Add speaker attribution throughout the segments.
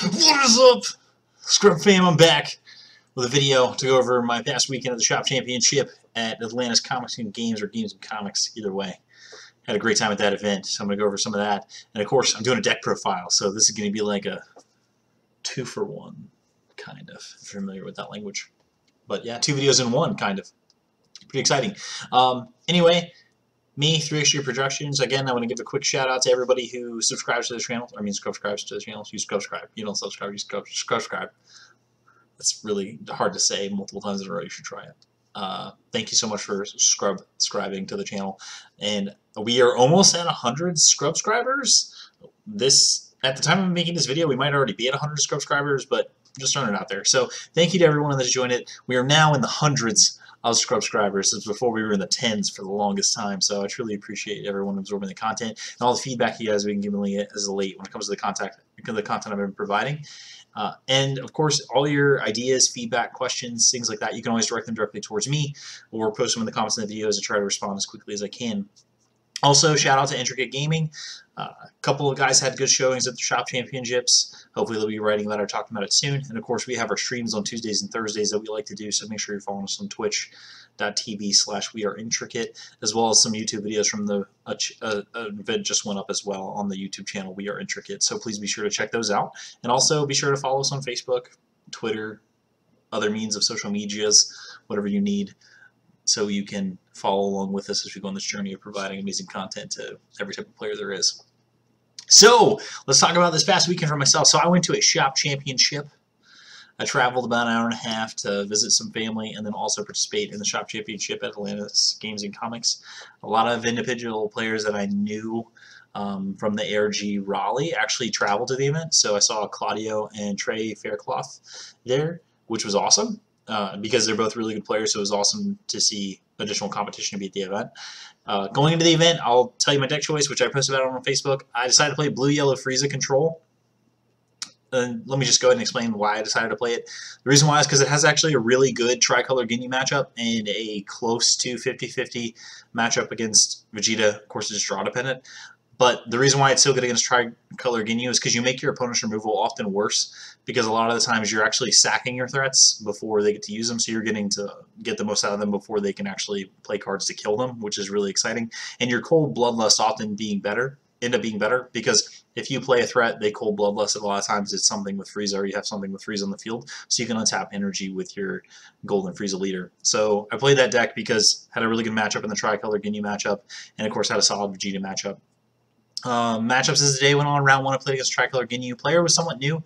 Speaker 1: What is up, Scrub fam? I'm back with a video to go over my past weekend at the Shop Championship at Atlantis Comics and Games, or Games and Comics, either way. Had a great time at that event, so I'm going to go over some of that. And of course, I'm doing a deck profile, so this is going to be like a 2-for-1, kind of, if you're familiar with that language. But yeah, 2 videos in 1, kind of. Pretty exciting. Anyway, me, 3Extra Productions. Again, I want to give a quick shout out to everybody who subscribes to the channel. I mean, subscribes to the channel. You subscribe. You don't subscribe. You subscribe. That's really hard to say multiple times in a row. You should try it. Thank you so much for subscribing to the channel. And we are almost at 100 subscribers. At the time of making this video, we might already be at 100 subscribers, but I'm just throwing it out there. So thank you to everyone that's joined it. We are now in the hundreds of subscribers. Since before we were in the tens for the longest time, so I truly appreciate everyone absorbing the content and all the feedback you guys have been giving me as of late when it comes to the content I've been providing. And of course, all your ideas, feedback, questions, things like that, you can always direct them directly towards me or post them in the comments in the videos to try to respond as quickly as I can. Also, shout out to Intricate Gaming. A couple of guys had good showings at the Shop Championships. Hopefully they'll be writing about it or talking about it soon. And of course, we have our streams on Tuesdays and Thursdays that we like to do, so make sure you're following us on twitch.tv/weareintricate, as well as some YouTube videos from the event just went up as well on the YouTube channel We Are Intricate. So please be sure to check those out. And also be sure to follow us on Facebook, Twitter, other means of social medias, whatever you need, so you can follow along with us as we go on this journey of providing amazing content to every type of player there is. So, let's talk about this past weekend for myself. So I went to a Shop Championship. I traveled about an hour and a half to visit some family and then also participate in the Shop Championship at Atlantis Games and Comics. A lot of individual players that I knew from the ARG Raleigh actually traveled to the event. So I saw Claudio and Trey Faircloth there, which was awesome. Because they're both really good players, so it was awesome to see additional competition to be at the event. Going into the event, I'll tell you my deck choice, which I posted about on Facebook. I decided to play Blue-Yellow Frieza Control. And let me just go ahead and explain why I decided to play it. The reason why is because it has actually a really good Tricolor Ginyu matchup and a close to 50-50 matchup against Vegeta. Of course, it's draw dependent. But the reason why it's so good against Tricolor Ginyu is because you make your opponent's removal often worse, because a lot of the times you're actually sacking your threats before they get to use them, so you're getting to get the most out of them before they can actually play cards to kill them, which is really exciting. And your Cold Bloodlust often end up being better, because if you play a threat, they Cold Bloodlust, a lot of times it's something with Frieza, or you have something with Frieza on the field, so you can untap energy with your Golden Frieza leader. So I played that deck because it had a really good matchup in the Tricolor Ginyu matchup, and of course had a solid Vegeta matchup. Matchups as the day went on. Round 1 I played against Tricolor Ginyu. Player was somewhat new.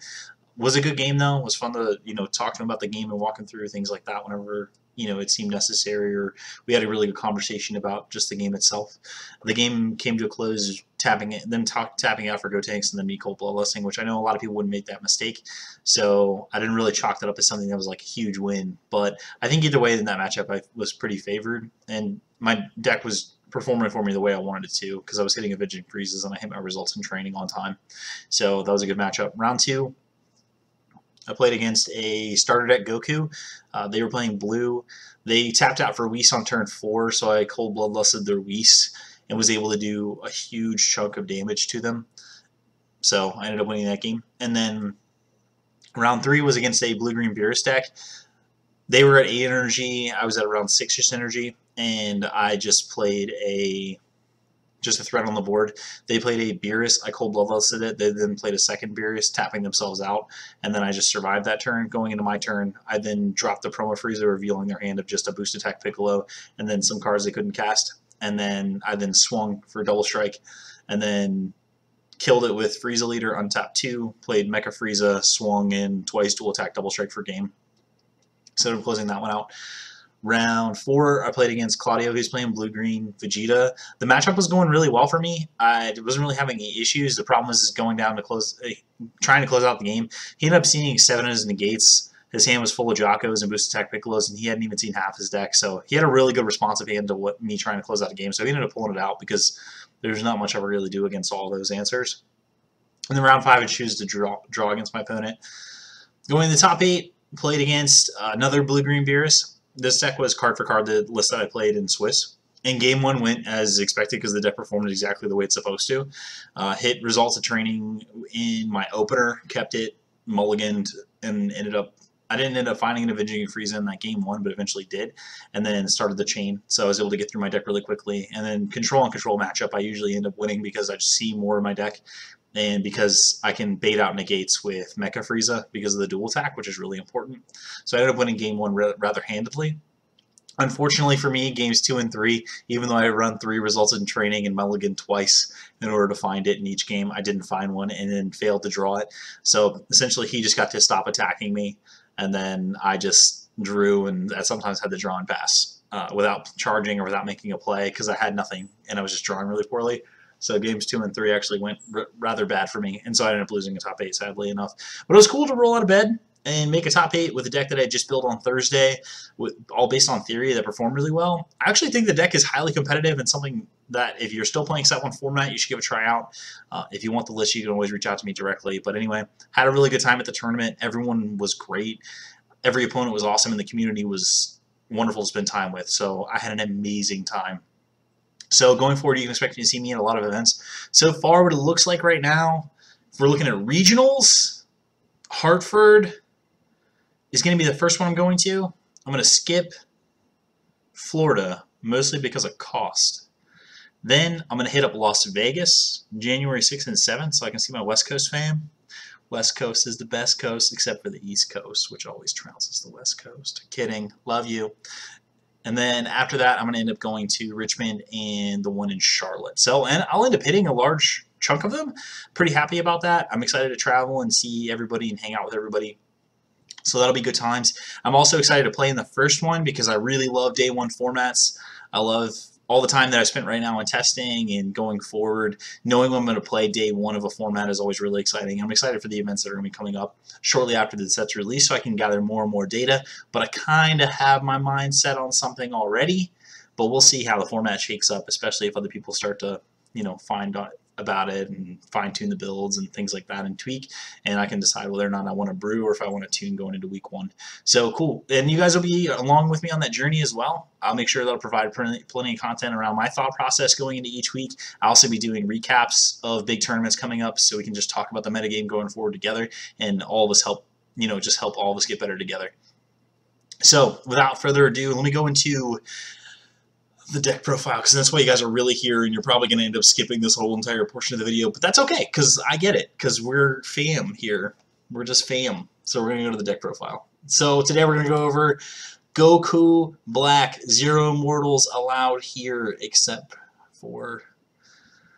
Speaker 1: Was a good game though. It was fun to talk to him about the game and walking through things like that whenever it seemed necessary, or we had a really good conversation about just the game itself. The game came to a close, tapping out for Go Tanks and then me Cold Bloodlusting, which I know a lot of people wouldn't make that mistake. So I didn't really chalk that up as something that was like a huge win. But I think either way in that matchup I was pretty favored, and my deck was performing for me the way I wanted it to, because I was hitting Avenging Freezes and I hit my results in training on time. So that was a good matchup. Round 2, I played against a starter deck Goku. They were playing blue. They tapped out for Whis on turn 4, so I Cold Bloodlusted their Whis and was able to do a huge chunk of damage to them. So I ended up winning that game. And then round 3 was against a blue-green Beerus deck. They were at 8 energy. I was at around 6-ish energy, and I just played a threat on the board. They played a Beerus. I Cold Bloodlusted it. They then played a second Beerus, tapping themselves out, and then I just survived that turn. Going into my turn, I then dropped the Promo Frieza, revealing their hand of just a Boost Attack Piccolo, and then some cards they couldn't cast. And then I then swung for Double Strike, and then killed it with Frieza Leader, untapped 2, played Mecha Frieza, swung in twice, dual attack, Double Strike for game. Instead of closing that one out. Round 4, I played against Claudio, who's playing blue-green Vegeta. The matchup was going really well for me. I wasn't really having any issues. The problem was going down to trying to close out the game. He ended up seeing 7 of his negates. His hand was full of Jocos and Boost Attack Piccolos, and he hadn't even seen half his deck. So he had a really good responsive hand to me trying to close out the game. So he ended up pulling it out because there's not much I would really do against all those answers. And then round 5, I choose to draw against my opponent. Going to the top 8, played against another blue-green Beerus. This deck was card for card the list that I played in Swiss. And game 1 went as expected because the deck performed exactly the way it's supposed to. Hit results of training in my opener, kept it mulliganed and I didn't end up finding an Avenging Frieza in that game one, but eventually did, and then started the chain, so I was able to get through my deck really quickly. And then control on control matchup, I usually end up winning because I just see more of my deck, and because I can bait out negates with Mecha Frieza because of the dual attack, which is really important. So I ended up winning game one rather handedly. Unfortunately for me, games 2 and 3, even though I run 3 results in training and mulligan twice in order to find it in each game, I didn't find one and then failed to draw it. So essentially he just got to stop attacking me, and then I just drew, and I sometimes had to draw and pass without charging or without making a play because I had nothing and I was just drawing really poorly. So games 2 and 3 actually went rather bad for me, and so I ended up losing a top 8, sadly enough. But it was cool to roll out of bed and make a top 8 with a deck that I just built on Thursday, all based on theory that performed really well. I actually think the deck is highly competitive and something that if you're still playing Set 1 format, you should give a try out. If you want the list, you can always reach out to me directly. But anyway, had a really good time at the tournament. Everyone was great. Every opponent was awesome, and the community was wonderful to spend time with. So I had an amazing time. So going forward, you can expect to see me at a lot of events. So far, what it looks like right now, if we're looking at regionals, Hartford is going to be the first one I'm going to. I'm going to skip Florida, mostly because of cost. Then I'm going to hit up Las Vegas, January 6th and 7th, so I can see my West Coast fam. West Coast is the best coast, except for the East Coast, which always trounces the West Coast. Kidding. Love you. And then after that, I'm going to end up going to Richmond and the one in Charlotte. So, and I'll end up hitting a large chunk of them. Pretty happy about that. I'm excited to travel and see everybody and hang out with everybody. So that'll be good times. I'm also excited to play in the first one because I really love day one formats. I love all the time that I spent right now on testing and going forward. Knowing when I'm going to play day one of a format is always really exciting. I'm excited for the events that are going to be coming up shortly after the set's release so I can gather more and more data. But I kind of have my mind set on something already. But we'll see how the format shakes up, especially if other people start to, find out about it and fine-tune the builds and things like that and tweak, and I can decide whether or not I want to brew or if I want to tune going into week one. So cool. And you guys will be along with me on that journey as well. I'll make sure that I'll provide plenty of content around my thought process going into each week. I'll also be doing recaps of big tournaments coming up so we can just talk about the metagame going forward together and all of us help, just help all of us get better together. So without further ado, let me go into the deck profile, because that's why you guys are really here, and you're probably going to end up skipping this whole entire portion of the video, but that's okay, because I get it, because we're fam here. We're just fam. So we're going to go to the deck profile. So today we're going to go over Goku Black. 0 mortals allowed here, except for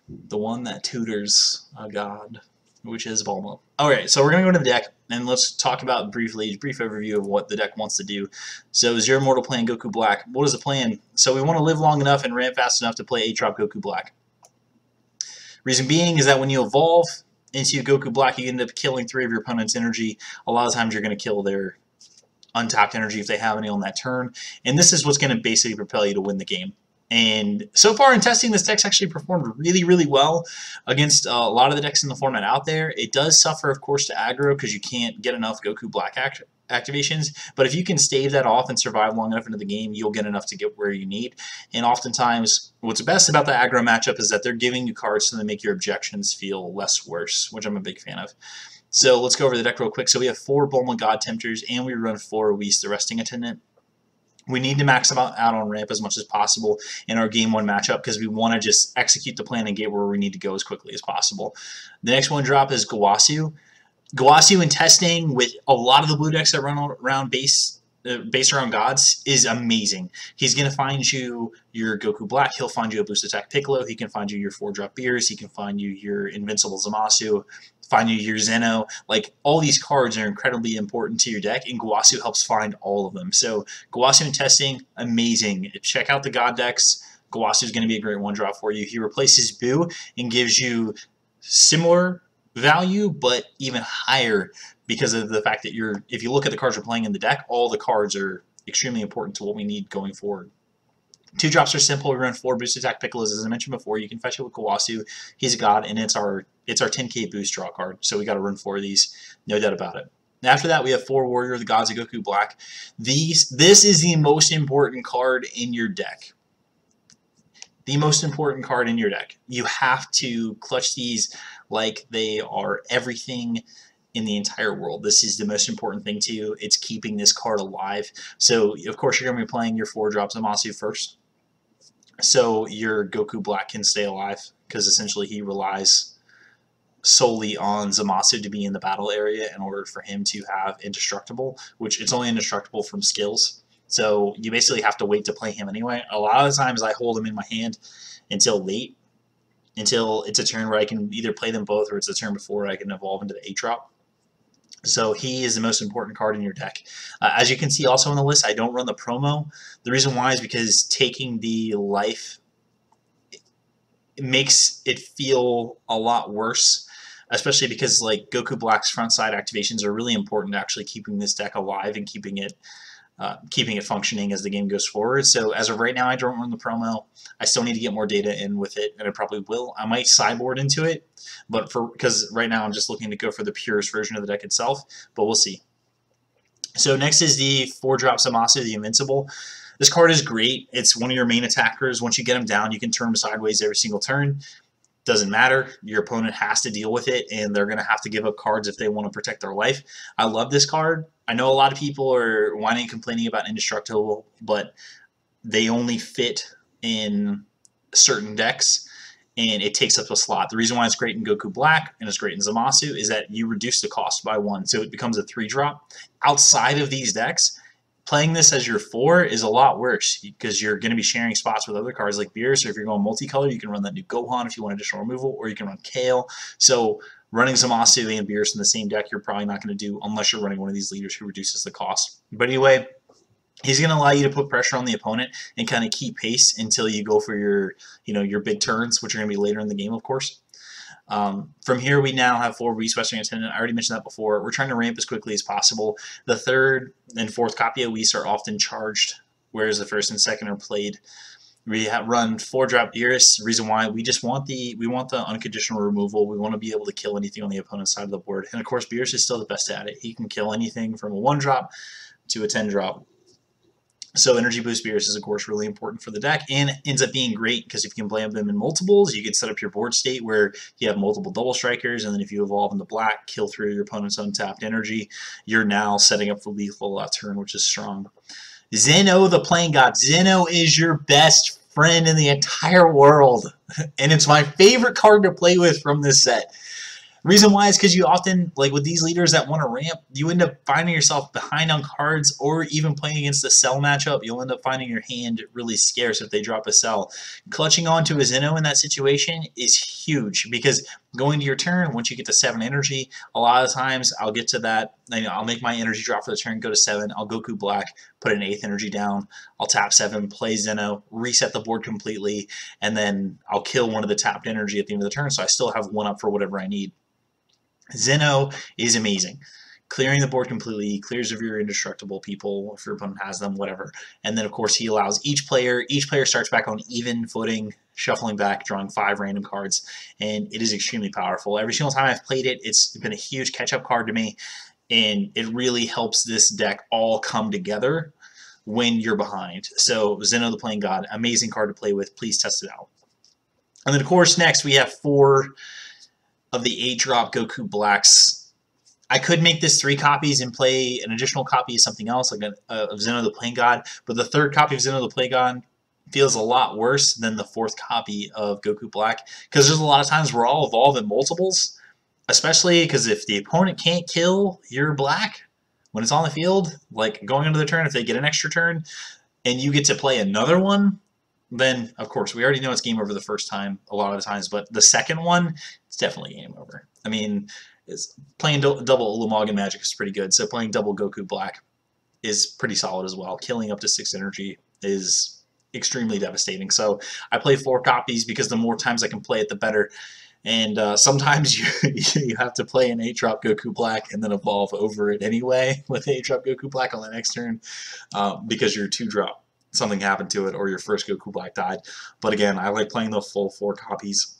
Speaker 1: the one that tutors a god, which is Bulma. Alright, so we're going to go to the deck, and let's talk about brief overview of what the deck wants to do. So 0 mortal playing Goku Black. What is the plan? So we want to live long enough and ramp fast enough to play 8-drop Goku Black. Reason being is that when you evolve into Goku Black, you end up killing 3 of your opponent's energy. A lot of times you're going to kill their untapped energy if they have any on that turn, and this is what's going to basically propel you to win the game. And so far in testing, this deck's actually performed really, really well against a lot of the decks in the format out there. It does suffer, of course, to aggro because you can't get enough Goku Black activations. But if you can stave that off and survive long enough into the game, you'll get enough to get where you need. And oftentimes, what's best about the aggro matchup is that they're giving you cards so they make your objections feel less worse, which I'm a big fan of. So let's go over the deck real quick. So we have 4 Bulma God Tempters, and we run 4 Whis the Resting Attendant. We need to max out on ramp as much as possible in our game 1 matchup because we want to just execute the plan and get where we need to go as quickly as possible. The next one drop is Gowasu. Gowasu in testing with a lot of the blue decks that run around based around gods is amazing. He's going to find you your Goku Black. He'll find you a boost attack Piccolo. He can find you your 4-drop Beers. He can find you your Invincible Zamasu. Find you your Zeno. Like, all these cards are incredibly important to your deck, and Gowasu helps find all of them. So Gowasu in testing, amazing. Check out the god decks. Gowasu is going to be a great 1-drop for you. He replaces Boo and gives you similar value, but even higher because of the fact that if you look at the cards you're playing in the deck, all the cards are extremely important to what we need going forward. 2-drops are simple. We run 4 boost attack Piccolos. As I mentioned before, you can fetch it with Gowasu. He's a god, and it's our 10k boost draw card, so we got to run 4 of these, no doubt about it. After that, we have 4 Warrior of the Gods of Goku Black. This is the most important card in your deck. The most important card in your deck. You have to clutch these like they are everything. in the entire world. This is the most important thing to you. It's keeping this card alive. So, of course, you're going to be playing your 4-drop Zamasu first. So your Goku Black can stay alive, because essentially he relies solely on Zamasu to be in the battle area in order for him to have indestructible, which it's only indestructible from skills. So you basically have to wait to play him anyway. A lot of the times I hold him in my hand until late, until it's a turn where I can either play them both, or it's a turn before I can evolve into the 8-drop. So he is the most important card in your deck. As you can see also on the list, I don't run the promo. The reason why is because taking the life, it makes it feel a lot worse, especially because like Goku Black's front side activations are really important to actually keeping this deck alive and keeping it functioning as the game goes forward. So as of right now, I don't run the promo. I still need to get more data in with it, and I probably will. I might sideboard into it, but because right now I'm just looking to go for the purest version of the deck itself, but we'll see. So next is the 4-drop Zamasu, the Invincible. This card is great. It's one of your main attackers. Once you get him down, you can turn him sideways every single turn. Doesn't matter. Your opponent has to deal with it, and they're going to have to give up cards if they want to protect their life. I love this card. I know a lot of people are whining and complaining about Indestructible, but they only fit in certain decks, and it takes up a slot. The reason why it's great in Goku Black and it's great in Zamasu is that you reduce the cost by 1, so it becomes a 3-drop. Outside of these decks, playing this as your 4 is a lot worse, because you're going to be sharing spots with other cards like Beerus. So if you're going multicolor, you can run that new Gohan if you want additional removal, or you can run Kale. So running Zamasu and Beerus in the same deck, you're probably not going to do unless you're running one of these leaders who reduces the cost. But anyway, he's going to allow you to put pressure on the opponent and kind of keep pace until you go for your, your big turns, which are going to be later in the game, of course. From here, we now have 4 Beast Western Attendant. I already mentioned that before. We're trying to ramp as quickly as possible. The 3rd and 4th copy of Whis are often charged, whereas the 1st and 2nd are played. We run 4-drop Beerus. Reason why, we just want the unconditional removal. We want to be able to kill anything on the opponent's side of the board. And of course, Beerus is still the best at it. He can kill anything from a 1-drop to a 10-drop. So Energy Boost Beerus is, of course, really important for the deck, and ends up being great because if you can play them in multiples, you can set up your board state where you have multiple double strikers, and then if you evolve into black, kill through your opponent's untapped energy, you're now setting up for lethal turn, which is strong. Zeno, the Playing God. Zeno is your best friend in the entire world, and it's my favorite card to play with from this set. Reason why is because you often, like with these leaders that want to ramp, you end up finding yourself behind on cards, or even playing against a cell matchup, you'll end up finding your hand really scarce if they drop a cell. Clutching onto a Zeno in that situation is huge, because going to your turn, once you get to 7 energy, a lot of times I'll get to that, I'll make my energy drop for the turn, go to 7, I'll Goku Black, put an 8th energy down, I'll tap 7, play Zeno, reset the board completely, and then I'll kill one of the tapped energy at the end of the turn, so I still have 1 up for whatever I need. Zeno is amazing. Clearing the board completely, clears of your indestructible people, if your opponent has them, whatever. And then, of course, he allows each player starts back on even footing, shuffling back, drawing 5 random cards, and it is extremely powerful. Every single time I've played it, it's been a huge catch-up card to me, and it really helps this deck all come together when you're behind. So, Zeno the Playing God, amazing card to play with. Please test it out. And then, of course, next we have 4 of the 8-drop Goku Blacks. I could make this 3 copies and play an additional copy of something else, like of Zeno the Playing God, but the 3rd copy of Zeno the Playing God feels a lot worse than the 4th copy of Goku Black, because there's a lot of times we're all evolved in multiples, especially because if the opponent can't kill your black when it's on the field, like going into the turn, if they get an extra turn, and you get to play another one, then, of course, we already know it's game over the first time a lot of the times, but the second one, it's definitely game over. I mean, playing double Ulamog Magic is pretty good, so playing double Goku Black is pretty solid as well. Killing up to 6 energy is extremely devastating. So I play 4 copies because the more times I can play it, the better. And sometimes you have to play an 8-drop Goku Black and then evolve over it anyway with 8-drop Goku Black on the next turn because your 2-drop. Something happened to it, or your first Goku Black died. But again, I like playing the full 4 copies.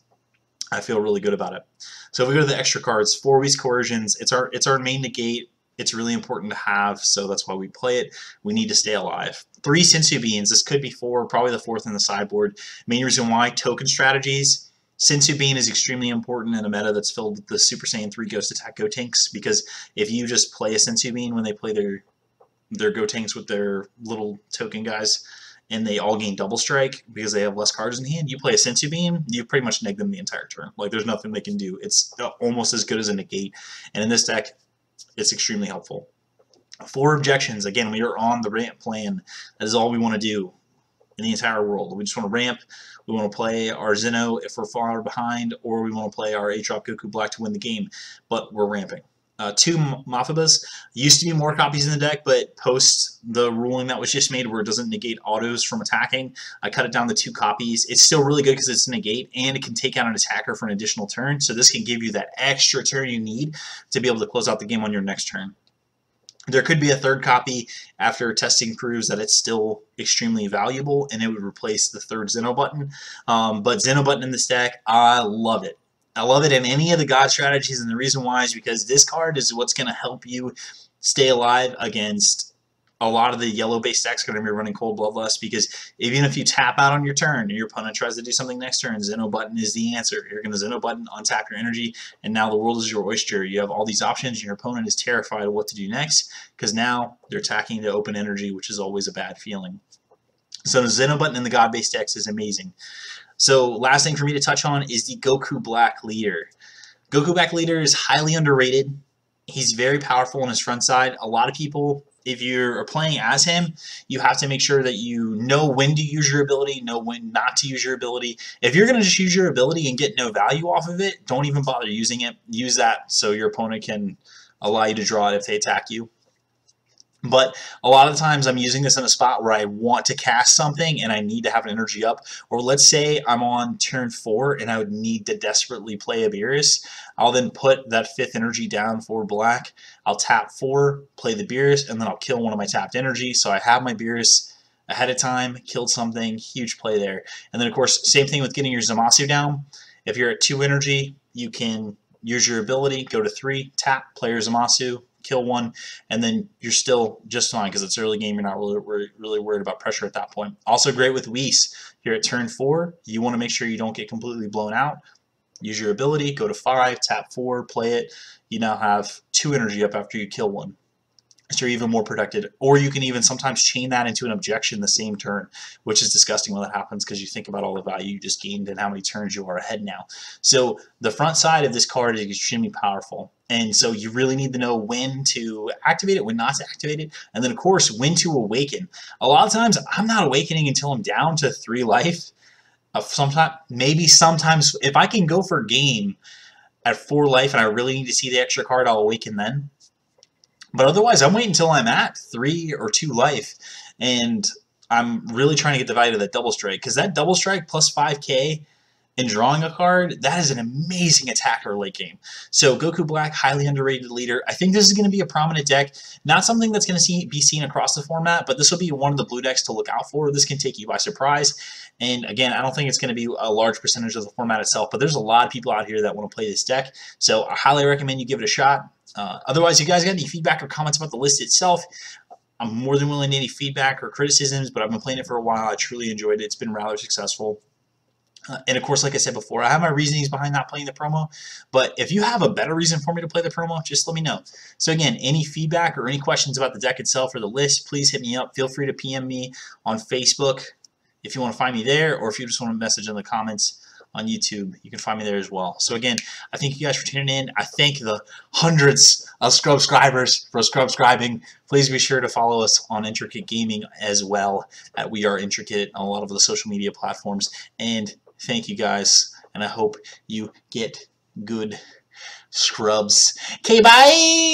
Speaker 1: I feel really good about it. So if we go to the extra cards, 4 Whis Coercions, it's our main negate. It's really important to have, so that's why we play it. We need to stay alive. 3 Sensu Beans, this could be 4, probably the 4th in the sideboard. Main reason why, token strategies. Sensu Bean is extremely important in a meta that's filled with the Super Saiyan 3 Ghost Attack Gotenks, because if you just play a Sensu Bean when they play their Gotenks with their little token guys, and they all gain double strike because they have less cards in hand, you play a Sensu Bean, you pretty much neg them the entire turn. Like, there's nothing they can do. It's almost as good as a negate, and in this deck, it's extremely helpful. 4 objections. Again, we are on the ramp plan. That is all we want to do in the entire world. We just want to ramp. We want to play our Zeno if we're far behind, or we want to play our 8-drop Goku Black to win the game, but we're ramping. 2 Mafabas. Used to be more copies in the deck, but post the ruling that was just made where it doesn't negate autos from attacking, I cut it down to 2 copies. It's still really good because it's a negate, and it can take out an attacker for an additional turn, so this can give you that extra turn you need to be able to close out the game on your next turn. There could be a 3rd copy after testing proves that it's still extremely valuable, and it would replace the 3rd Zeno button. But Zeno button in this deck, I love it. I love it in any of the God strategies, and the reason why is because this card is what's going to help you stay alive against a lot of the yellow-based decks going to be running Cold Bloodlust, because even if you tap out on your turn and your opponent tries to do something next turn, Zeno button is the answer. You're going to Zeno button, untap your energy, and now the world is your oyster. You have all these options, and your opponent is terrified of what to do next, because now they're attacking the open energy, which is always a bad feeling. So the Zeno button in the God-based decks is amazing. So last thing for me to touch on is the Goku Black leader. Goku Black leader is highly underrated. He's very powerful on his front side. A lot of people, if you're playing as him, you have to make sure that you know when to use your ability, know when not to use your ability. If you're going to just use your ability and get no value off of it, don't even bother using it. Use that so your opponent can allow you to draw it if they attack you. But a lot of the times I'm using this in a spot where I want to cast something and I need to have an energy up. Or let's say I'm on turn 4 and I would need to desperately play a Beerus. I'll then put that 5th energy down for black. I'll tap 4, play the Beerus, and then I'll kill one of my tapped energy. So I have my Beerus ahead of time, killed something, huge play there. And then of course, same thing with getting your Zamasu down. If you're at 2 energy, you can use your ability, go to 3, tap, play your Zamasu, kill one, and then you're still just fine because it's early game. You're not really worried about pressure at that point. Also great with Whis. Here at turn 4, you want to make sure you don't get completely blown out. Use your ability, go to 5, tap 4, play it. You now have 2 energy up after you kill one. So you're even more protected. Or you can even sometimes chain that into an objection the same turn, which is disgusting when that happens because you think about all the value you just gained and how many turns you are ahead now. So the front side of this card is extremely powerful. And so you really need to know when to activate it, when not to activate it, and then of course when to awaken. A lot of times I'm not awakening until I'm down to 3 life. Sometimes if I can go for game at 4 life and I really need to see the extra card, I'll awaken then. But otherwise, I'm waiting until I'm at 3 or 2 life, and I'm really trying to get the value of that double strike, because that double strike plus 5k and drawing a card, that is an amazing attacker late game. So Goku Black, highly underrated leader. I think this is going to be a prominent deck. Not something that's going to be seen across the format, but this will be one of the blue decks to look out for. This can take you by surprise. And again, I don't think it's going to be a large percentage of the format itself, but there's a lot of people out here that want to play this deck. So I highly recommend you give it a shot. Otherwise, if you guys got any feedback or comments about the list itself, I'm more than willing to any feedback or criticisms, but I've been playing it for a while. I truly enjoyed it. It's been rather successful. And of course, like I said before, I have my reasonings behind not playing the promo, but if you have a better reason for me to play the promo, just let me know. So again, any feedback or any questions about the deck itself or the list, please hit me up. Feel free to PM me on Facebook if you want to find me there, or if you just want to message in the comments on YouTube, you can find me there as well. So again, I thank you guys for tuning in. I thank the hundreds of subscribers for subscribing. Please be sure to follow us on Intricate Gaming as well at We Are Intricate on a lot of the social media platforms. And thank you guys, and I hope you get good scrubs. Okay, bye!